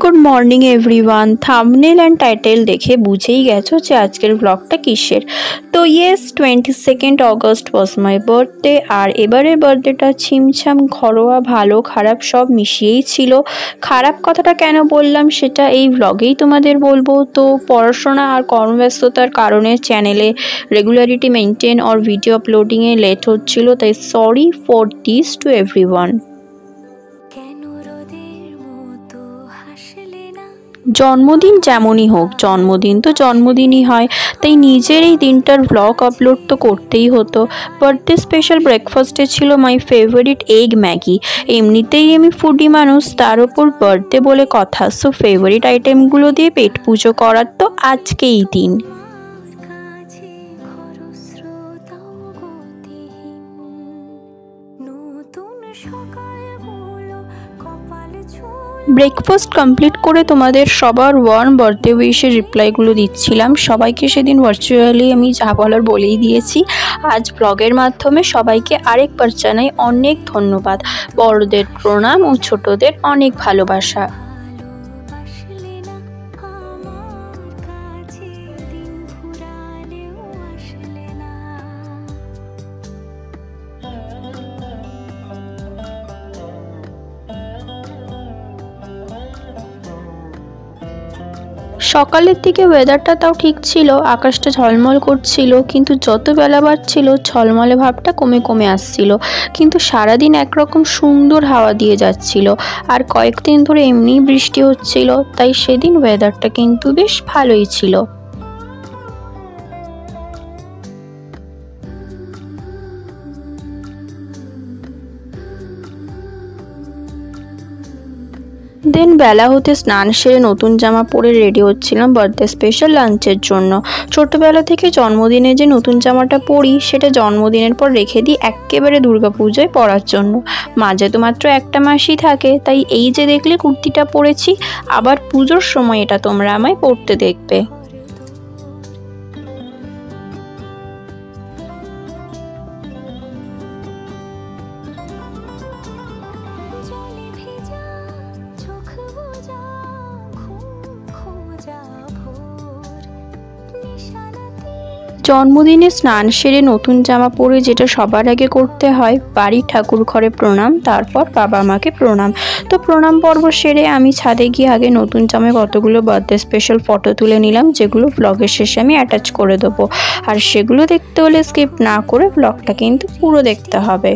Good morning everyone. Thumbnail and title দেখে বুঝেই গেছো যে আজকের ব্লগটা কিসের। তো yes, 22nd August was my birthday. আর এবারের বার্থডেটা ছিমছাম ঘরোয়া, ভালো খারাপ সব মিশিয়েই ছিল। খারাপ কথাটা কেন বললাম সেটা এই ব্লগেই তোমাদের বলবো। তো পড়াশোনা আর কর্মব্যস্ততার কারণে চ্যানেলে রেগুলারিটি মেনটেন আর ভিডিও আপলোডিংয়ে লেট হচ্ছিল, তাই sorry for this to everyone. জন্মদিন যেমনই হোক, জন্মদিন তো জন্মদিনই হয়, তাই নিজের এই দিনটার ব্লগ আপলোড তো করতেই হতো। বার্থডে স্পেশাল ব্রেকফাস্টে ছিল মাই ফেভারিট এগ ম্যাগি। এমনিতেই আমি ফুডি মানুষ, তার ওপর বার্থডে বলে কথা, সো ফেভারিট আইটেমগুলো দিয়ে পেট পুজো করার তো আজকেই দিন। ব্রেকফাস্ট কমপ্লিট করে তোমাদের সবার ওয়ার্ম বার্থডে উইশের রিপ্লাইগুলো দিচ্ছিলাম। সবাইকে সেদিন ভার্চুয়ালি আমি যা বলার বলেই দিয়েছি। আজ ব্লগের মাধ্যমে সবাইকে আরেকবার জানাই অনেক ধন্যবাদ। বড়দের প্রণাম ও ছোটদের অনেক ভালোবাসা। সকালের দিকে ওয়েদারটা তাও ঠিক ছিল, আকাশটা ঝলমল করছিল, কিন্তু যত বেলা বাড়ছিল ঝলমলে ভাবটা কমে কমে আসছিল। কিন্তু সারাদিন একরকম সুন্দর হাওয়া দিয়ে যাচ্ছিল, আর কয়েকদিন ধরে এমনিই বৃষ্টি হচ্ছিল, তাই সেদিন ওয়েদারটা কিন্তু বেশ ভালোই ছিল। দেন বেলা হতে স্নান সেরে নতুন জামা পরে রেডি হচ্ছিলাম বার্থডে স্পেশাল লাঞ্চের জন্য। ছোটবেলা থেকে জন্মদিনে যে নতুন জামাটা পরি সেটা জন্মদিনের পর রেখে দিই একেবারে দুর্গাপুজোয় পরার জন্য। মাঝে তো মাত্র একটা মাসই থাকে, তাই এই যে দেখলে কুর্তিটা পরেছি, আবার পুজোর সময় এটা তোমরা আমায় পরতে দেখবে। জন্মদিনে স্নান সেরে নতুন জামা পরে যেটা সবার আগে করতে হয়, বাড়ির ঠাকুর ঘরে প্রণাম, তারপর বাবা মাকে প্রণাম। তো প্রণাম পর্ব সেরে আমি ছাদে গিয়ে আগে নতুন জামায় কতগুলো বার্থডে স্পেশাল ফটো তুলে নিলাম, যেগুলো ব্লগের শেষে আমি অ্যাটাচ করে দেবো। আর সেগুলো দেখতে হলে স্কিপ না করে ব্লগটা কিন্তু পুরো দেখতে হবে।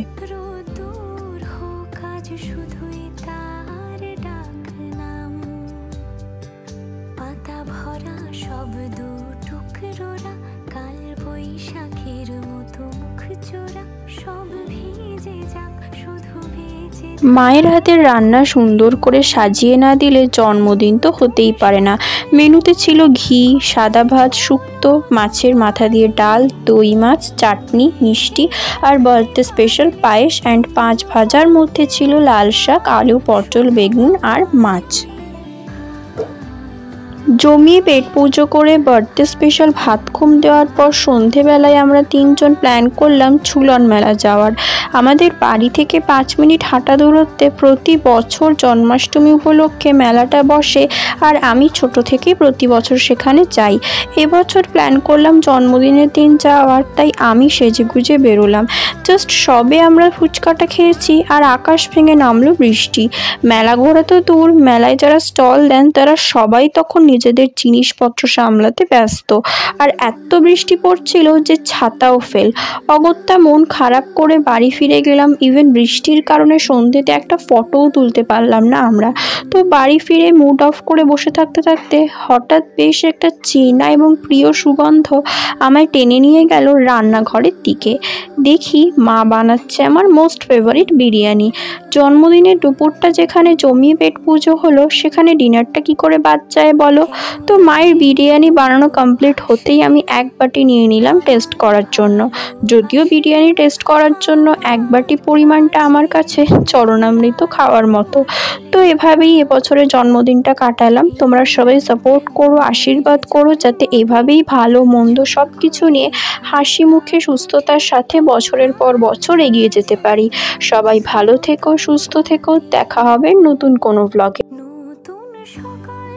মায়ের হাতের রান্না সুন্দর করে সাজিয়ে না দিলে জন্মদিন তো হতেই পারে না। মেনুতে ছিল ঘি, সাদা ভাত, শুক্তো, মাছের মাথা দিয়ে ডাল, দই মাছ, চাটনি, মিষ্টি আর বার্থডে স্পেশাল পায়েস অ্যান্ড 5 ভাজার মধ্যে ছিল লাল শাক, আলু, পটল, বেগুন আর মাছ। জমিয়ে পেট পুজো করে বার্থডে স্পেশাল ভাত ঘুম দেওয়ার পর সন্ধেবেলায় আমরা 3 জন প্ল্যান করলাম ঝুলন মেলা যাওয়ার। আমাদের বাড়ি থেকে 5 মিনিট হাঁটা দূরত্বে প্রতি বছর জন্মাষ্টমী উপলক্ষে মেলাটা বসে, আর আমি ছোট থেকেই প্রতি বছর সেখানে যাই। এবছর প্ল্যান করলাম জন্মদিনের দিন যাওয়ার, তাই আমি সেজেগুজে বেরোলাম। জাস্ট সবে আমরা ফুচকাটা খেয়েছি আর আকাশ ভেঙে নামলো বৃষ্টি। মেলা ঘোরা তো দূর, মেলায় যারা স্টল দেন তারা সবাই তখন নিজেদের জিনিসপত্র সামলাতে ব্যস্ত, আর এত বৃষ্টি পড়ছিল যে ছাতাও ফেল। অগত্যা মন খারাপ করে বাড়ি ফিরে গেলাম। ইভেন বৃষ্টির কারণে সন্ধ্যেতে একটা ফটোও তুলতে পারলাম না আমরা। তো বাড়ি ফিরে মুড অফ করে বসে থাকতে থাকতে হঠাৎ বেশ একটা চেনা এবং প্রিয় সুগন্ধ আমায় টেনে নিয়ে গেল রান্নাঘরের দিকে। দেখি মা বানাচ্ছে আমার মোস্ট ফেভারিট বিরিয়ানি। জন্মদিনের দুপুরটা যেখানে জমিয়ে পেট পুজো হলো, সেখানে ডিনারটা কি করে বাদ যায় বলো। তো মায়ের বিরিয়ানি বানানো কমপ্লিট হতেই আমি এক বাটি নিয়ে নিলাম টেস্ট করার জন্য। যদিও বিরিয়ানি টেস্ট করার জন্য এক বাটি পরিমাণটা আমার কাছে চরণামৃত খাওয়ার মতো। তো এভাবেই এবছরের জন্মদিনটা কাটালাম। তোমরা সবাই সাপোর্ট করো, আশীর্বাদ করো, যাতে এভাবেই ভালো মন্দ সব কিছু নিয়ে হাসি মুখে সুস্থতার সাথে বছরের পর বছর এগিয়ে যেতে পারি। সবাই ভালো থেকো, সুস্থ থেকো, দেখা হবে নতুন কোনো ব্লগে। সকাল